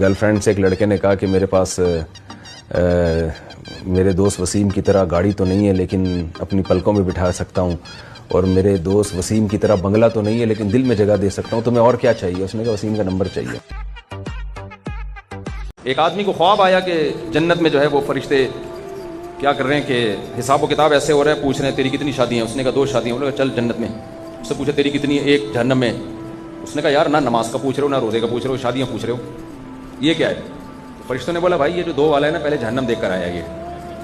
Girl friend से एक लड़के ने कहा कि मेरे पास मेरे दोस्त वसीम की तरह गाड़ी तो नहीं है लेकिन अपनी पलकों में बिठा सकता हूँ, और मेरे दोस्त वसीम की तरह बंगला तो नहीं है लेकिन दिल में जगह दे सकता हूँ, तुम्हें और क्या चाहिए? उसने कहा वसीम का नंबर चाहिए। एक आदमी को ख्वाब आया कि जन्नत में जो है वो फरिश्ते क्या कर रहे हैं कि हिसाब व किताब ऐसे हो रहा है, पूछ रहे हैं तेरी कितनी शादी हैं? उसने कहा 2 शादियाँ। बोले चल जन्नत में। उससे पूछा तेरी कितनी है? 1 जहन्नम में। उसने कहा यार ना नमाज का पूछ रहे हो ना रोजे का पूछ रहे हो, शादियाँ पूछ रहे हो, ये क्या है? तो फरिश्तों ने बोला भाई ये जो 2 वाला है ना पहले जहन्नम देख कर आया ये,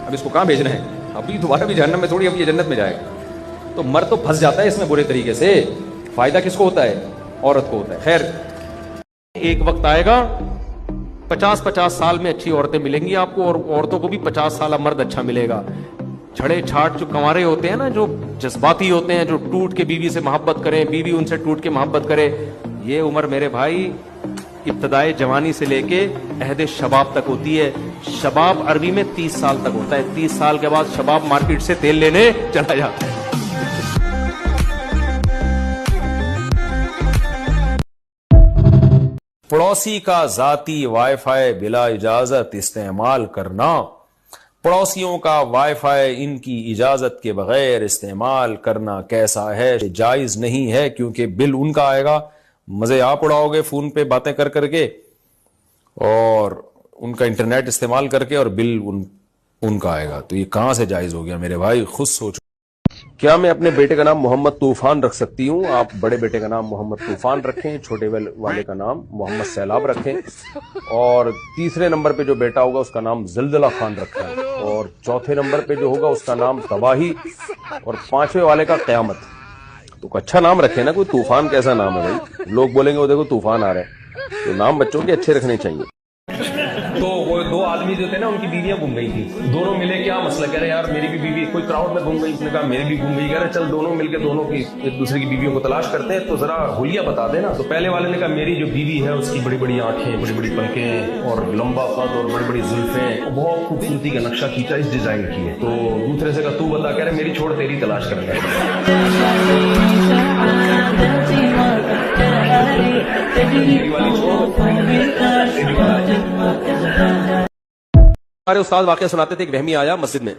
अब इसको कहाँ भेजना है? अभी दोबारा भी जहन्नम में थोड़ी, अब ये जन्नत में जाएगा। तो मर्द तो फंस जाता है इसमें बुरे तरीके से। फायदा किसको होता है? औरत को होता है। खैर, एक वक्त आएगा 50-50 साल में अच्छी औरतें मिलेंगी आपको, और औरतों को भी 50 साल मर्द अच्छा मिलेगा। छड़े छाट जो कंवारे होते हैं ना, जो जज्बाती होते हैं, जो टूट के बीवी से मोहब्बत करें, बीवी उनसे टूट के मोहब्बत करे, ये उम्र मेरे भाई इब्तदाए जवानी से लेके अहद शबाब तक होती है। शबाब अरबी में 30 साल तक होता है। 30 साल के बाद शबाब मार्केट से तेल लेने चला जाता है। पड़ोसी का जाती वाईफाई बिला इजाजत इस्तेमाल करना, पड़ोसियों का वाईफाई इनकी इजाजत के बगैर इस्तेमाल करना कैसा है? जायज नहीं है, क्योंकि बिल उनका आएगा, मजे आप उड़ाओगे फोन पे बातें कर करके और उनका इंटरनेट इस्तेमाल करके, और बिल उनका आएगा। तो ये कहां से जायज हो गया मेरे भाई? खुद सोचो। क्या मैं अपने बेटे का नाम मोहम्मद तूफान रख सकती हूँ? आप बड़े बेटे का नाम मोहम्मद तूफान रखें, छोटे वाले का नाम मोहम्मद सैलाब रखें, और तीसरे नंबर पे जो बेटा होगा उसका नाम जलजला खान रखें, और चौथे नंबर पे जो होगा उसका नाम तबाही, और 5वें वाले का कयामत। तो अच्छा नाम रखे ना, कोई तूफान कैसा नाम है भाई? लोग बोलेंगे वो देखो तूफान आ रहा है। तो नाम बच्चों के अच्छे रखने चाहिए। तो वो 2 आदमी जो थे ना उनकी बीवियां गुम गई थी। दोनों मिले, क्या मसला? कह रहे यार मेरी भी बीवी कोई क्राउड में गुम गई। उसने कहा मेरी भी गुम गई। कह रहे चल दोनों मिलके दोनों की एक दूसरे की बीवियों को तलाश करते हैं, तो जरा हुलिया बता देना। तो पहले वाले ने कहा मेरी जो बीवी है उसकी बड़ी बड़ी आंखें, बड़ी बड़ी पलकें, और लंबा कद, और बड़ी बड़ी जुल्फें, बहुत खूबसूरती का नक्शा खींचा इस डिजाइन की है। तो दूसरे से कहा तू बता। कह रहे मेरी छोड़ तेरी तलाश करेंगे। हमारे उस्ताद वाकया सुनाते थे, एक वहमी आया मस्जिद में।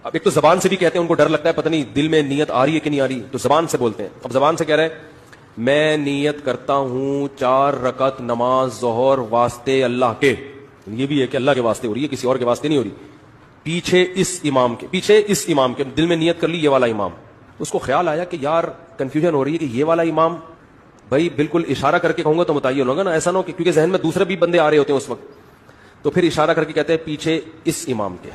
अब एक तो जबान से भी कहते हैं, उनको डर लगता है पता नहीं दिल में नीयत आ रही है कि नहीं आ रही, तो जबान से बोलते हैं। अब जबान से कह रहे हैं मैं नीयत करता हूं 4 रकत नमाज ज़ोहर वास्ते अल्लाह के। ये भी है कि अल्लाह के वास्ते हो रही है, किसी और के वास्ते नहीं हो रही। पीछे इस इमाम के दिल में नीयत कर ली, ये वाला इमाम। उसको ख्याल आया कि यार कंफ्यूजन हो रही है कि ये वाला इमाम, भाई बिल्कुल इशारा करके कहूंगा तो मुतय्यन होगा ना, ऐसा ना हो क्योंकि जहन में दूसरे भी बंदे आ रहे होते हैं उस वक्त। तो फिर इशारा करके कहते हैं पीछे इस इमाम के।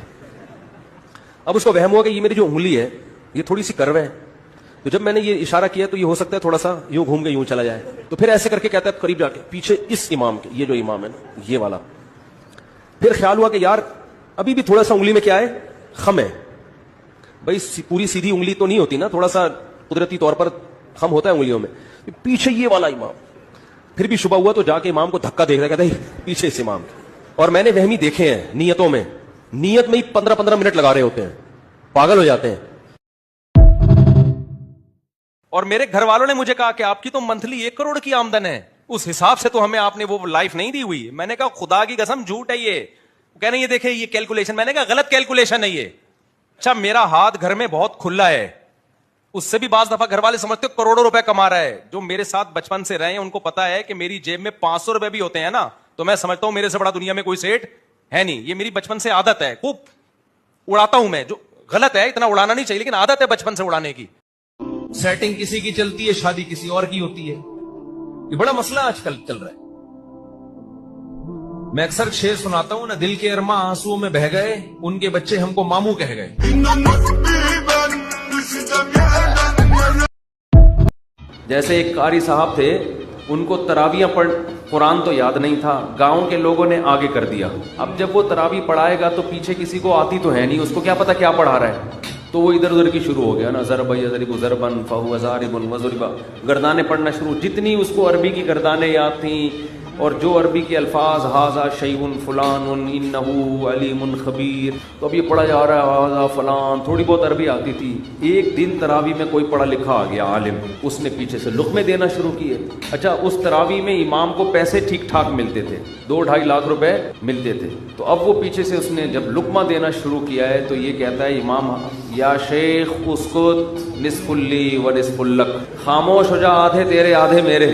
अब उसको वहम हुआ कि ये मेरी जो उंगली है ये थोड़ी सी कर्व है, तो जब मैंने ये इशारा किया तो ये हो सकता है थोड़ा सा यूं घूम के यूं चला जाए। तो फिर ऐसे करके कहता है करीब जाके पीछे इस इमाम के, ये जो इमाम है ना ये वाला। फिर ख्याल हुआ कि यार अभी भी थोड़ा सा उंगली में क्या है, खम है। भाई पूरी सीधी उंगली तो नहीं होती ना, थोड़ा सा कुदरती तौर पर खम होता है उंगलियों में। पीछे ये वाला इमाम। फिर भी शुबह हुआ तो जाके इमाम को धक्का देख रहा, कहता है पीछे इस इमाम के। और मैंने वहमी देखे हैं नियतों में, नियत में ही 15-15 मिनट लगा रहे होते हैं, पागल हो जाते हैं। और मेरे घर वालों ने मुझे कहा कि आपकी तो मंथली 1 करोड़ की आमदन है, उस हिसाब से तो हमें आपने वो लाइफ नहीं दी हुई। मैंने कहा खुदा की कसम झूठ है ये। कह रहे ये देखे ये कैलकुलेशन। मैंने कहा गलत कैलकुलेशन है ये। अच्छा मेरा हाथ घर में बहुत खुला है, उससे भी बाज दफा घर वाले समझते हो करोड़ों रुपए कमा रहा है। जो मेरे साथ बचपन से रहे हैं उनको पता है कि मेरी जेब में 500 रुपए भी होते हैं ना, तो मैं समझता हूं मेरे से बड़ा दुनिया में कोई सेठ है नहीं। ये मेरी बचपन से आदत है, खूब उड़ाता हूं मैं। जो गलत है, इतना उड़ाना नहीं चाहिए, लेकिन आदत है बचपन से उड़ाने की। सेटिंग किसी की चलती है, शादी किसी और की होती है। ये बड़ा मसला आजकल चल रहा है। मैं अक्सर शेर सुनाता हूं ना, दिल के अरमा आंसुओं में बह गए, उनके बच्चे हमको मामू कह गए। जैसे एक कारी साहब थे, उनको तरावियां पढ़ कुरान तो याद नहीं था, गांव के लोगों ने आगे कर दिया। अब जब वो तरावी पढ़ाएगा तो पीछे किसी को आती तो है नहीं, उसको क्या पता क्या पढ़ा रहा है, तो वो इधर उधर की शुरू हो गया ना, ज़रब यज़रिबु ज़रबन फहुव ज़ारिबुन वज़ुरिबा, गर्दाने पढ़ना शुरू। जितनी उसको अरबी की गर्दाने याद थी, اور جو عربی کے الفاظ ہاذا شیء فلان انہ علیم خبیر، تو اب یہ پڑھا جا رہا ہے ہاذا فلان، تھوڑی بہت عربی آتی تھی. ایک دن تراویح میں کوئی پڑھا لکھا آ گیا عالم، اس نے پیچھے سے لقمے دینا شروع کیے. اچھا اس تراویح میں امام کو پیسے ٹھیک ٹھاک ملتے تھے، 2-2.5 لاکھ روپے ملتے تھے. تو اب وہ پیچھے سے اس نے جب لقمہ دینا شروع کیا ہے تو یہ کہتا ہے امام یا شیخ اسکت نصف لی و نصف لک، خاموش ہو جا، آدھے تیرے آدھے میرے.